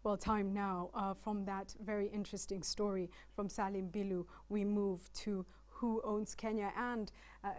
Well, time now. From that very interesting story from Salim Bilu, we move to who owns Kenya, and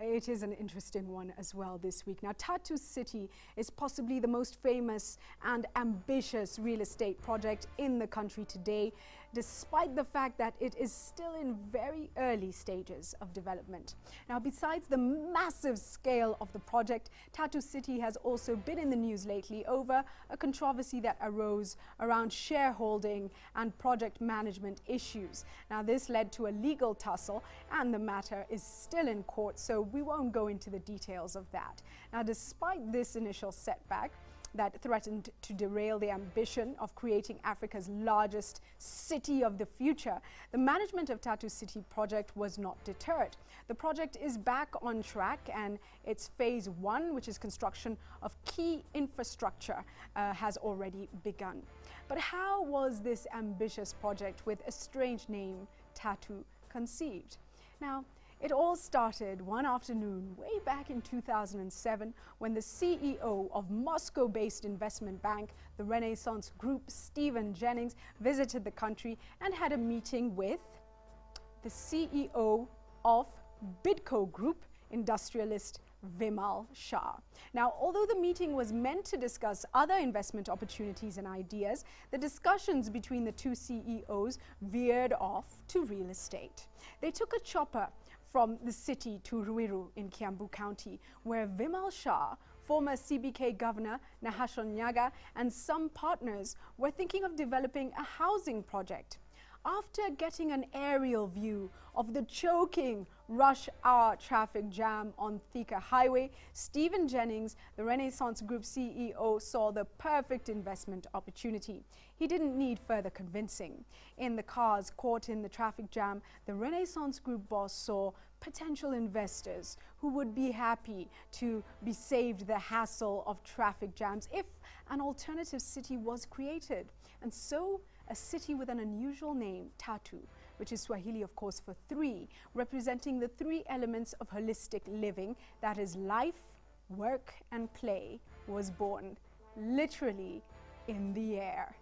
it is an interesting one as well this week. Now, Tatu City is possibly the most famous and ambitious real estate project in the country today, despite the fact that it is still in very early stages of development. Now, besides the massive scale of the project, Tatu City has also been in the news lately over a controversy that arose around shareholding and project management issues. Now, this led to a legal tussle, and the matter is still in court, so we won't go into the details of that. Now, despite this initial setback that threatened to derail the ambition of creating Africa's largest city of the future, the management of Tatu City project was not deterred. The project is back on track, and its phase 1, which is construction of key infrastructure, has already begun. But how was this ambitious project with a strange name, Tatu, conceived? Now, it all started one afternoon way back in 2007 when the CEO of Moscow-based investment bank, the Renaissance Group, Stephen Jennings, visited the country and had a meeting with the CEO of Bidco Group, industrialist Vimal Shah. Now, although the meeting was meant to discuss other investment opportunities and ideas, the discussions between the two CEOs veered off to real estate. They took a chopper from the city to Ruiru in Kiambu County, where Vimal Shah, former CBK Governor Nahashon Nyaga, and some partners were thinking of developing a housing project. After getting an aerial view of the choking rush hour traffic jam on Thika Highway, Stephen Jennings, the Renaissance Group CEO, saw the perfect investment opportunity. He didn't need further convincing. In the cars caught in the traffic jam, the Renaissance Group boss saw potential investors who would be happy to be saved the hassle of traffic jams if an alternative city was created. And so, a city with an unusual name, Tatu, which is Swahili, of course, for three, representing the three elements of holistic living, that is life, work, and play, was born, literally in the air.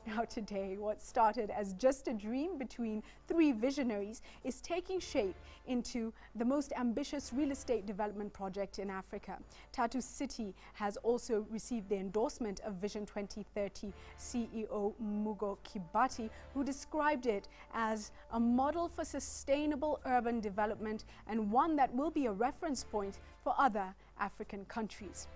Now today, what started as just a dream between three visionaries is taking shape into the most ambitious real estate development project in Africa. Tatu City has also received the endorsement of Vision 2030 CEO Mugo Kibati, who described it as a model for sustainable urban development and one that will be a reference point for other African countries.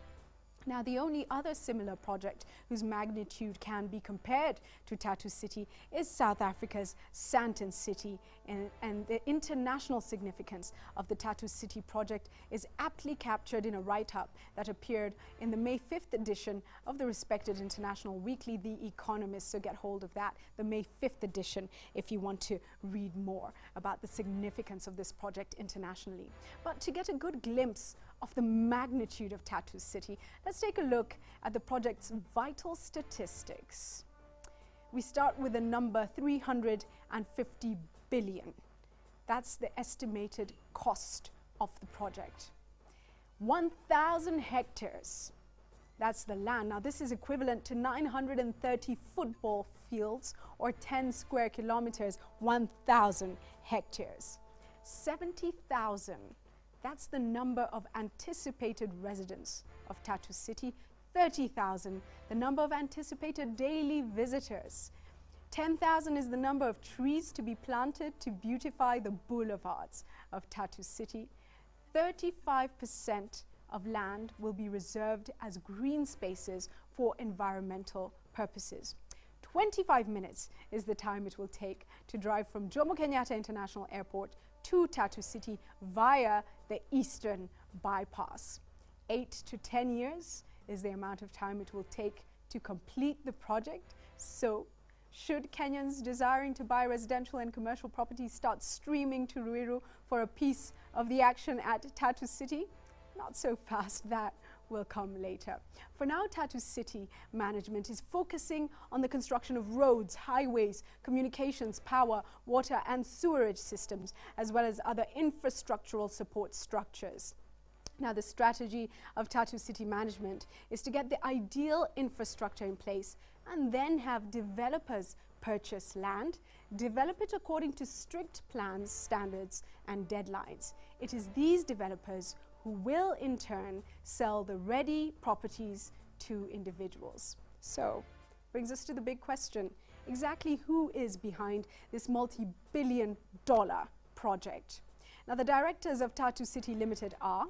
Now, the only other similar project whose magnitude can be compared to Tatu City is South Africa's Sandton City, and the international significance of the Tatu City project is aptly captured in a write-up that appeared in the May 5th edition of the respected international weekly The Economist, so get hold of that, the May 5th edition, if you want to read more about the significance of this project internationally. But to get a good glimpse of the magnitude of Tatu City, let's take a look at the project's vital statistics. We start with the number 350 billion. That's the estimated cost of the project. 1,000 hectares. That's the land. Now, this is equivalent to 930 football fields or 10 square kilometers, 1,000 hectares. 70,000. That's the number of anticipated residents of Tatu City. 30,000, the number of anticipated daily visitors. 10,000 is the number of trees to be planted to beautify the boulevards of Tatu City. 35% of land will be reserved as green spaces for environmental purposes. 25 minutes is the time it will take to drive from Jomo Kenyatta International Airport to Tatu City via the Eastern Bypass. 8 to 10 years is the amount of time it will take to complete the project. So, should Kenyans desiring to buy residential and commercial properties start streaming to Ruiru for a piece of the action at Tatu City? Not so fast, that will come later. For now, Tatu City management is focusing on the construction of roads, highways, communications, power, water and sewerage systems, as well as other infrastructural support structures. Now, the strategy of Tatu City Management is to get the ideal infrastructure in place and then have developers purchase land, develop it according to strict plans, standards and deadlines. It is these developers who will in turn sell the ready properties to individuals. So, brings us to the big question. Exactly who is behind this multi-billion-dollar project? Now, the directors of Tatu City Limited are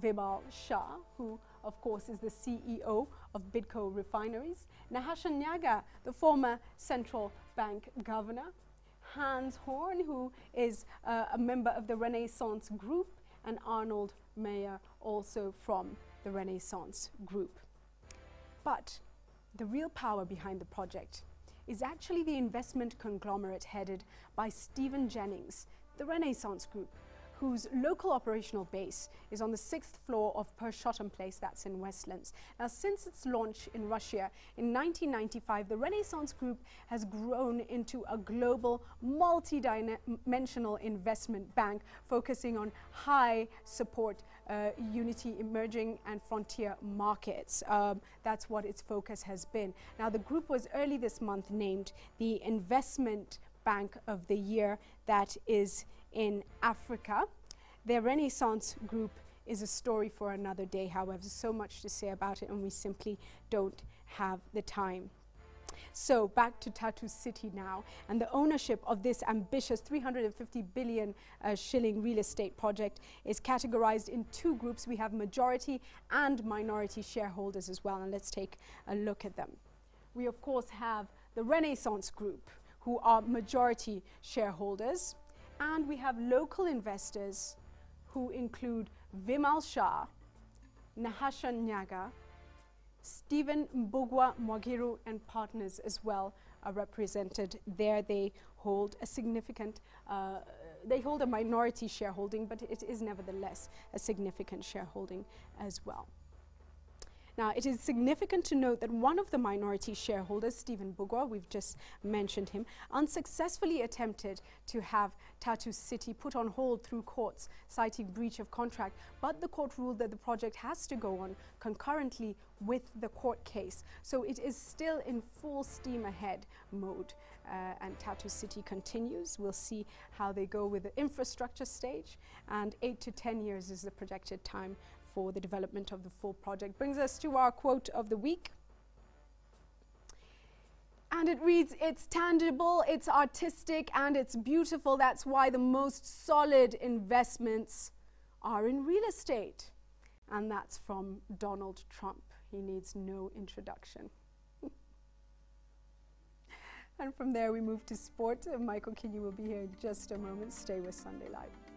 Vimal Shah, who of course is the CEO of Bidco Refineries, Nahashan Nyaga, the former central bank governor, Hans Horn, who is a member of the Renaissance Group, and Arnold Meyer, also from the Renaissance Group. But the real power behind the project is actually the investment conglomerate headed by Stephen Jennings, the Renaissance Group, whose local operational base is on the 6th floor of Pershottam Place, that's in Westlands. Now, since its launch in Russia in 1995, the Renaissance Group has grown into a global, multi-dimensional investment bank focusing on high support, unity, emerging and frontier markets. That's what its focus has been. Now, the group was early this month named the Investment Bank of the Year, that is in Africa. Their Renaissance Group is a story for another day. However, so much to say about it and we simply don't have the time. So back to Tatu City now, and the ownership of this ambitious 350 billion shilling real estate project is categorized in two groups. We have majority and minority shareholders as well, and let's take a look at them. We of course have the Renaissance Group, who are majority shareholders, and we have local investors who include Vimal Shah, Nahashan Nyaga, Stephen Mbugwa Mwagiru, and partners as well are represented there. They hold a significant, they hold a minority shareholding, but it is nevertheless a significant shareholding as well. Now, it is significant to note that one of the minority shareholders, Stephen Mbugwa, we've just mentioned him, unsuccessfully attempted to have Tatu City put on hold through courts, citing breach of contract, but the court ruled that the project has to go on concurrently with the court case. So it is still in full steam ahead mode, and Tatu City continues. We'll see how they go with the infrastructure stage, and 8 to 10 years is the projected time for the development of the full project. Brings us to our quote of the week. And it reads, "It's tangible, it's artistic, and it's beautiful. That's why the most solid investments are in real estate." And that's from Donald Trump. He needs no introduction. And from there we move to sport. Michael Kinney will be here in just a moment. Stay with Sunday Live.